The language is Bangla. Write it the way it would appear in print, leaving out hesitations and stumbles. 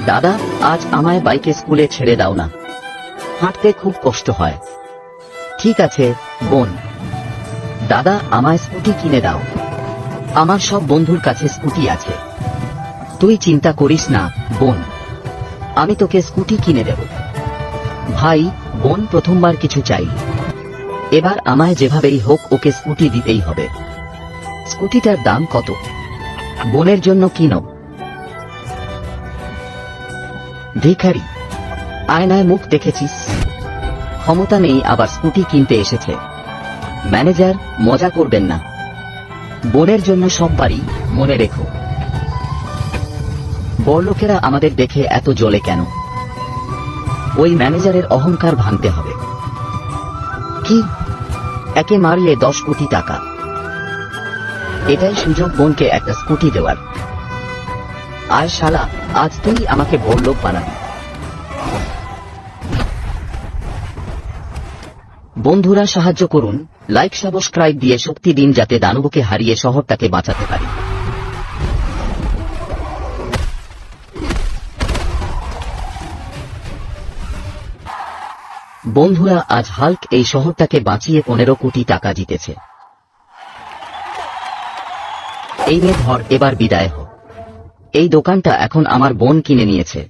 দাদা, আজ আমায় বাইকে স্কুলে ছেড়ে দাও না, হাঁটতে খুব কষ্ট হয়। ঠিক আছে বোন। দাদা, আমায় স্কুটি কিনে দাও, আমার সব বন্ধুর কাছে স্কুটি আছে। তুই চিন্তা করিস না বোন, আমি তোকে স্কুটি কিনে দেব। ভাই, বোন প্রথমবার কিছু চাই, এবার আমায় যেভাবেই হোক ওকে স্কুটি দিতেই হবে। স্কুটিটার দাম কত? বোনের জন্য কিনো। ভিখারি, আয়নায় মুখ দেখেছিস? ক্ষমতা নেই আবার স্কুটি কিনতে এসেছে। ম্যানেজার, মজা করবেন না, বোনের জন্য সব বাড়ি, মনে রেখো। বড়লোকেরা আমাদের দেখে এত জ্বলে কেন? ওই ম্যানেজারের অহংকার ভাঙতে হবে। কি, একে মারলে 10 কোটি টাকা? এটাই সুযোগ বোনকে একটা স্কুটি দেওয়ার। আয় শালা, আজ তুই আমাকে বড়লোক বানাবি। বন্ধুরা সাহায্য করুন, লাইক সাবস্ক্রাইব দিয়ে শক্তি দিন যাতে দানবকে হারিয়ে শহরটাকে বাঁচাতে পারি। বন্ধুরা, আজ হাল্ক এই শহরটাকে বাঁচিয়ে 15 কোটি টাকা জিতেছে। এই নে ধর, এবার বিদায় হ। এই দোকানটা এখন আমার বোন কিনে নিয়েছে।